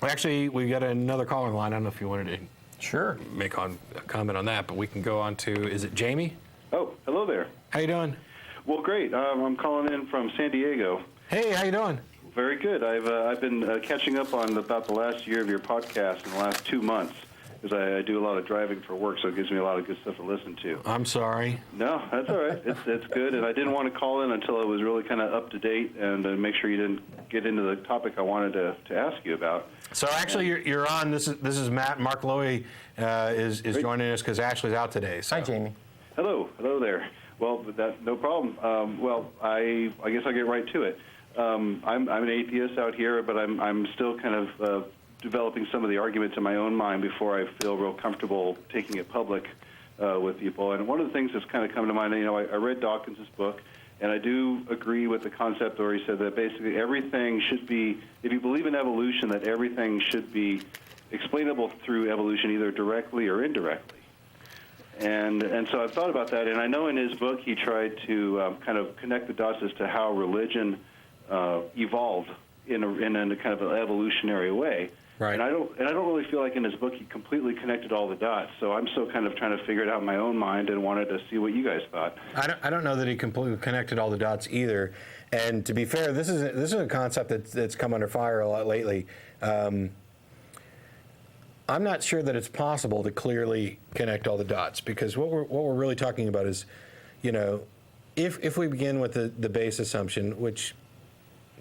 Well, actually, we got another caller line. I don't know if you wanted to Sure. make a comment on that, but we can go on to, is it Jamie? Oh, hello there. How you doing? Well, great. I'm calling in from San Diego. Hey, how you doing? Very good. I've been catching up on about the last year of your podcast in the last 2 months, because I do a lot of driving for work, so it gives me a lot of good stuff to listen to. I'm sorry. No, that's all right. It's good, and I didn't want to call in until I was really kind of up to date and make sure you didn't get into the topic I wanted to ask you about. So actually, you're on. This is Matt. Mark Loewe is joining us because Ashley's out today. So. Hi, Jamie. Hello there. Well, no problem. Well, I guess I'll get right to it. I'm an atheist out here, but I'm still kind of developing some of the arguments in my own mind before I feel real comfortable taking it public with people. And one of the things that's kind of come to mind, I read Dawkins' book, and I do agree with the concept where he said that basically everything should be, if you believe in evolution, that everything should be explainable through evolution either directly or indirectly. And so I've thought about that, and I know in his book he tried to kind of connect the dots as to how religion evolved in a kind of an evolutionary way. Right. And I don't really feel like in his book he completely connected all the dots. So I'm still kind of trying to figure it out in my own mind and wanted to see what you guys thought. I don't know that he completely connected all the dots either. And to be fair, this is a concept that's come under fire a lot lately. I'm not sure that it's possible to clearly connect all the dots, because what we're really talking about is, if we begin with the base assumption, which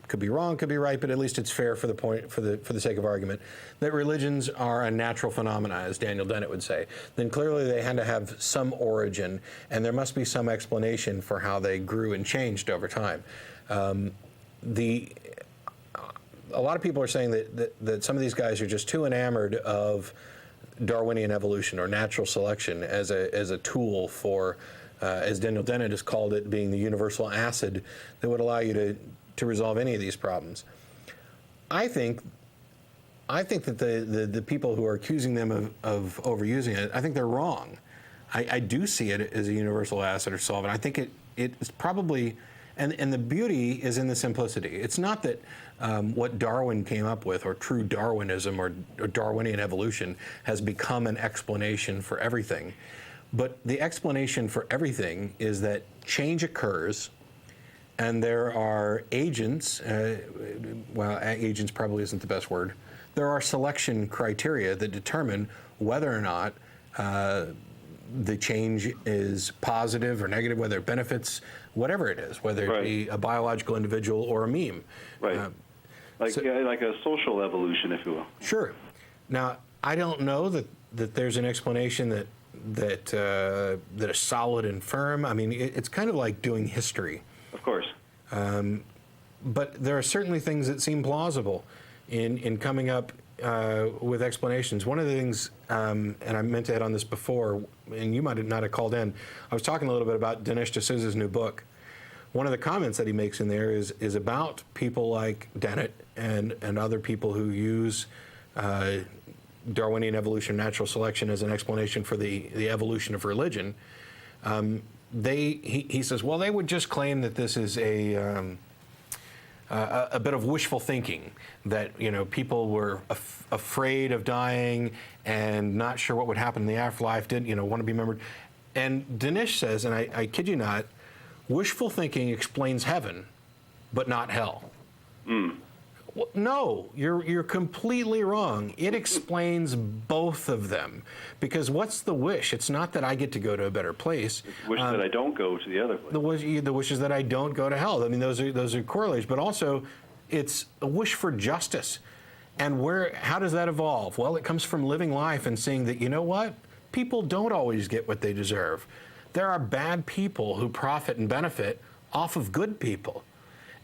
could be wrong, could be right, but at least it's fair for the sake of argument, that religions are a natural phenomena, as Daniel Dennett would say, then clearly they had to have some origin, and there must be some explanation for how they grew and changed over time. A lot of people are saying that some of these guys are just too enamored of Darwinian evolution or natural selection as a tool for, as Daniel Dennett has called it, being the universal acid that would allow you to resolve any of these problems. I think that the people who are accusing them of overusing it, I think they're wrong. I do see it as a universal acid or solvent. I think it's probably, and the beauty is in the simplicity. It's not that what Darwin came up with, or true Darwinism or Darwinian evolution, has become an explanation for everything. But the explanation for everything is that change occurs, and there are agents, agents probably isn't the best word. There are selection criteria that determine whether or not the change is positive or negative, whether it benefits, whatever it is, whether it be a biological individual or a meme. Right. Like a social evolution, if you will. Sure. Now, I don't know that there's an explanation that is solid and firm. I mean, it's kind of like doing history. Of course. But there are certainly things that seem plausible in coming up with explanations. One of the things, and I meant to add on this before, and you might not have called in, I was talking a little bit about Dinesh D'Souza's new book. One of the comments that he makes in there is about people like Dennett and other people who use Darwinian evolution, natural selection as an explanation for the evolution of religion. He says, well, they would just claim that this is a bit of wishful thinking, that people were afraid of dying and not sure what would happen in the afterlife, didn't want to be remembered. And Dinesh says, and I kid you not, wishful thinking explains heaven, but not hell. Well, no, you're completely wrong. It explains both of them, because what's the wish? It's not that I get to go to a better place. It's the wish that I don't go to the other place. The wish is that I don't go to hell. I mean, those are correlated, but also it's a wish for justice. And how does that evolve? Well, it comes from living life and seeing that, you know what? People don't always get what they deserve. There are bad people who profit and benefit off of good people.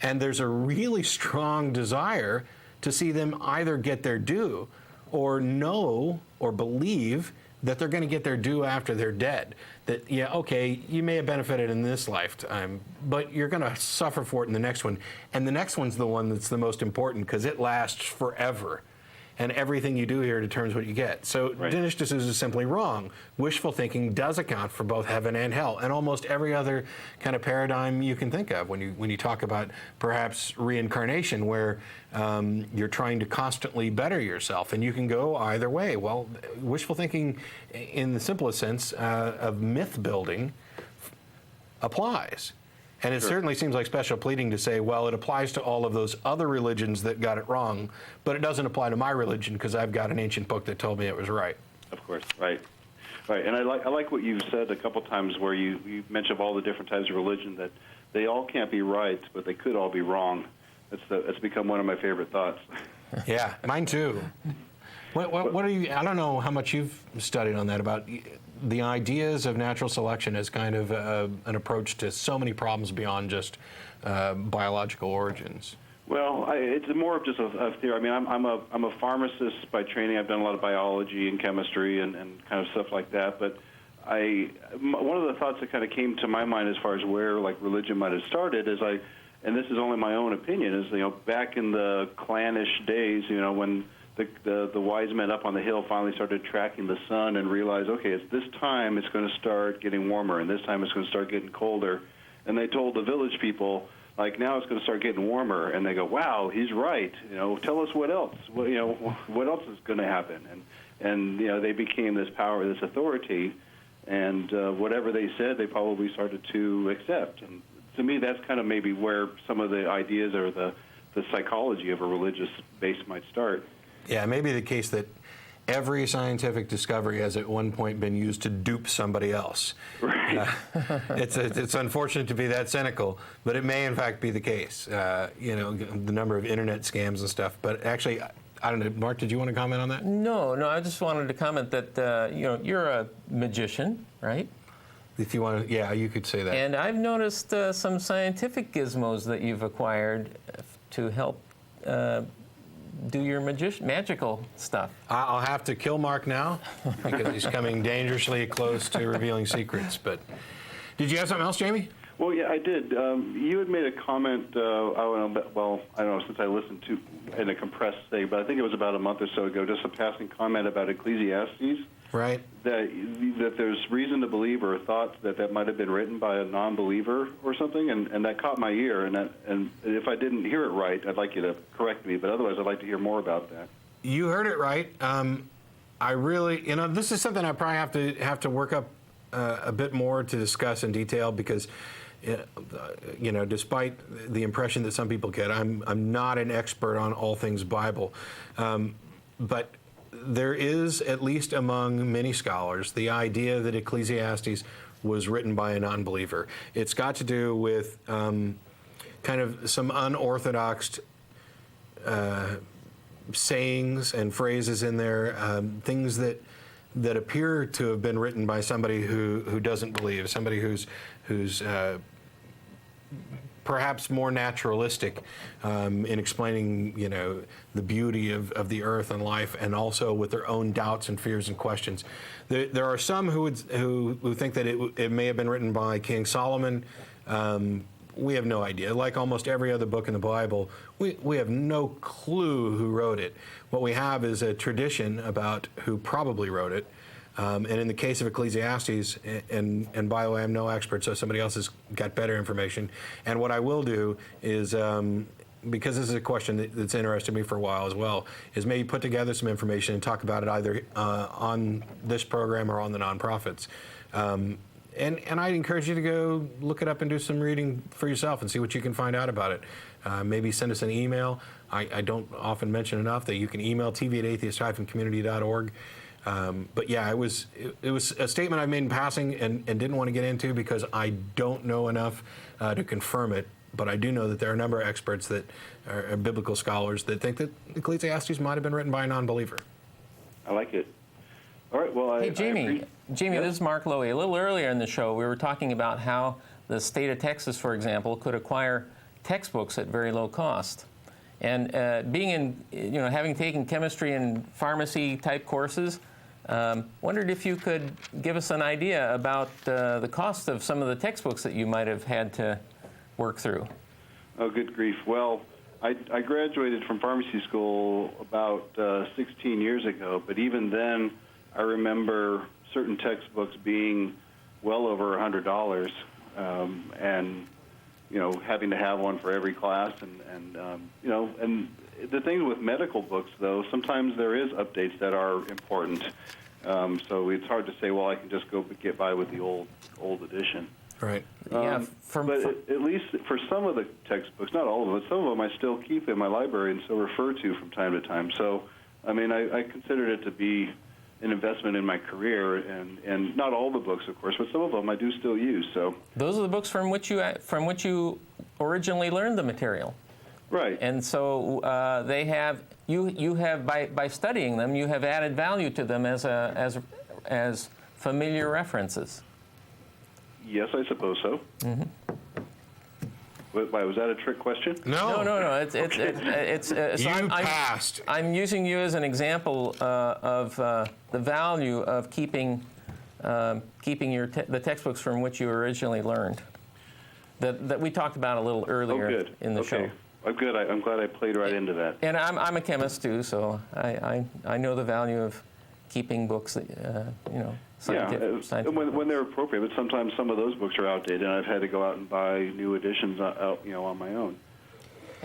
And there's a really strong desire to see them either get their due or know or believe that they're going to get their due after they're dead. That, you may have benefited in this lifetime, but you're going to suffer for it in the next one. And the next one's the one that's the most important, because it lasts forever. and everything you do here determines what you get. So Dinesh D'Souza is simply wrong. Wishful thinking does account for both heaven and hell, and almost every other kind of paradigm you can think of when you talk about perhaps reincarnation, where you're trying to constantly better yourself, and you can go either way. Well, wishful thinking, in the simplest sense of myth building, applies. And it certainly seems like special pleading to say, well, it applies to all of those other religions that got it wrong, but it doesn't apply to my religion because I've got an ancient book that told me it was right. Of course, right. And I like what you've said a couple times, where you mentioned all the different types of religion, that they all can't be right, but they could all be wrong. That's become one of my favorite thoughts. Yeah, mine too. What are you? I don't know how much you've studied on that, about the ideas of natural selection as kind of an approach to so many problems beyond just biological origins. Well, it's more of just a theory. I mean, I'm a pharmacist by training. I've done a lot of biology and chemistry and kind of stuff like that. But one of the thoughts that kind of came to my mind as far as where like religion might have started is and this is only my own opinion, is back in the clannish days, when the wise men up on the hill finally started tracking the sun and realized, okay, it's this time it's going to start getting warmer, and this time it's going to start getting colder. And they told the village people, like, now it's going to start getting warmer. And they go, wow, he's right. Tell us what else. What else is going to happen? And they became this power, this authority, and whatever they said, they probably started to accept. And to me, that's kind of maybe where some of the ideas or the psychology of a religious base might start. Yeah, it may be the case that every scientific discovery has at one point been used to dupe somebody else. Right. It's unfortunate to be that cynical, but it may in fact be the case. The number of internet scams and stuff. But actually, I don't know, Mark, did you want to comment on that? No, I just wanted to comment that you're a magician, right? If you want to, yeah, you could say that. And I've noticed some scientific gizmos that you've acquired to help do your magical stuff. I'll have to kill Mark now because he's coming dangerously close to revealing secrets. But did you have something else, Jamie? Well, yeah, I did. You had made a comment, I don't know, since I listened to in a compressed thing, but I think it was about a month or so ago, just a passing comment about Ecclesiastes. Right. That there's reason to believe or thought that might have been written by a non-believer or something, and that caught my ear. And if I didn't hear it right, I'd like you to correct me, but otherwise I'd like to hear more about that. You heard it right. I really, this is something I probably have to work up a bit more to discuss in detail because, despite the impression that some people get, I'm not an expert on all things Bible, but there is, at least among many scholars, the idea that Ecclesiastes was written by a non-believer. It's got to do with kind of some unorthodox sayings and phrases in there, things that appear to have been written by somebody who doesn't believe, somebody who's perhaps more naturalistic in explaining, the beauty of the earth and life, and also with their own doubts and fears and questions. There are some who think that it may have been written by King Solomon. We have no idea. Like almost every other book in the Bible, we have no clue who wrote it. What we have is a tradition about who probably wrote it. And in the case of Ecclesiastes, and by the way, I'm no expert, so somebody else has got better information. And what I will do is, because this is a question that's interested me for a while as well, is maybe put together some information and talk about it either on this program or on the nonprofits. And I'd encourage you to go look it up and do some reading for yourself and see what you can find out about it. Maybe send us an email. I don't often mention enough that you can email tv@atheist-community.org. But yeah, it was a statement I made in passing and didn't want to get into because I don't know enough to confirm it. But I do know that there are a number of experts that are biblical scholars that think that Ecclesiastes might have been written by a non-believer. I like it. All right. Well, hey, Jamie, this is Mark Loewe. A little earlier in the show, we were talking about how the state of Texas, for example, could acquire textbooks at very low cost. And having taken chemistry and pharmacy type courses, wondered if you could give us an idea about the cost of some of the textbooks that you might have had to work through. Oh, good grief. Well, I graduated from pharmacy school about 16 years ago, but even then, I remember certain textbooks being well over $100, and having to have one for every class, and the thing with medical books, though, sometimes there is updates that are important. So it's hard to say, well, I can just go get by with the old edition. Right. Yeah, but at least for some of the textbooks, not all of them, but some of them I still keep in my library and still refer to from time to time. So, I mean, I considered it to be an investment in my career, and not all the books, of course, but some of them I do still use. So those are the books from which you originally learned the material. Right. And so they have you have by studying them, you have added value to them as familiar references. Yes, I suppose so. Mm-hmm. Why, was that a trick question? No. It's so passed. I'm using you as an example of the value of keeping the textbooks from which you originally learned. That we talked about a little earlier in the show. Oh, good. I'm glad I played right into that. And I'm a chemist too, so I know the value of keeping books that scientific. When they're appropriate, but sometimes some of those books are outdated, and I've had to go out and buy new editions, on my own.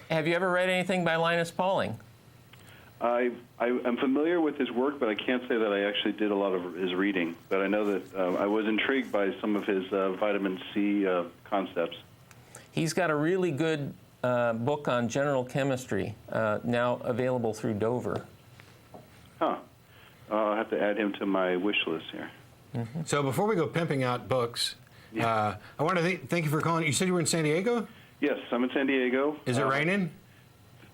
Have you ever read anything by Linus Pauling? I'm familiar with his work, but I can't say that I actually did a lot of his reading. But I know that I was intrigued by some of his vitamin C concepts. He's got a really good book on general chemistry, now available through Dover. Huh. I'll have to add him to my wish list here. Mm-hmm. So before we go pimping out books, I want to thank you for calling. You said you were in San Diego? Yes, I'm in San Diego. Is it raining?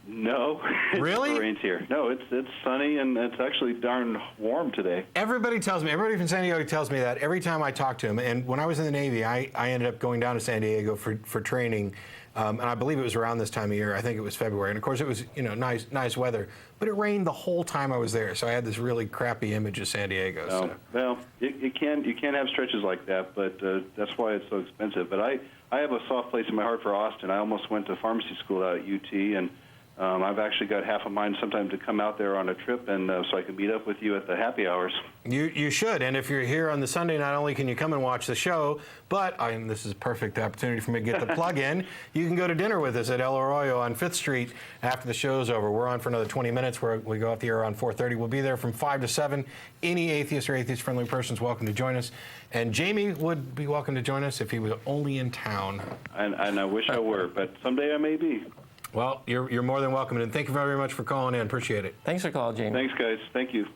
No. Really? It rains here. No, it's sunny, and it's actually darn warm today. Everybody from San Diego tells me that every time I talk to them. And when I was in the Navy, I ended up going down to San Diego for training. And I believe it was around this time of year. I think it was February. And of course, it was nice weather. But it rained the whole time I was there. So I had this really crappy image of San Diego. Oh, so. Well, you can have stretches like that, but that's why it's so expensive. But I have a soft place in my heart for Austin. I almost went to pharmacy school out at UT, and I've actually got half a mind sometime to come out there on a trip, and so I can meet up with you at the happy hours. You should, and if you're here on the Sunday, not only can you come and watch the show, but this is a perfect opportunity for me to get the plug in. You can go to dinner with us at El Arroyo on 5th Street after the show's over. We're on for another 20 minutes. We go off the air around 4:30. We'll be there from 5 to 7. Any atheist or atheist-friendly person is welcome to join us. And Jamie would be welcome to join us if he was only in town. And I wish I were, but someday I may be. Well, you're more than welcome, and thank you very much for calling in. Appreciate it. Thanks for calling, Jamie. Thanks, guys. Thank you.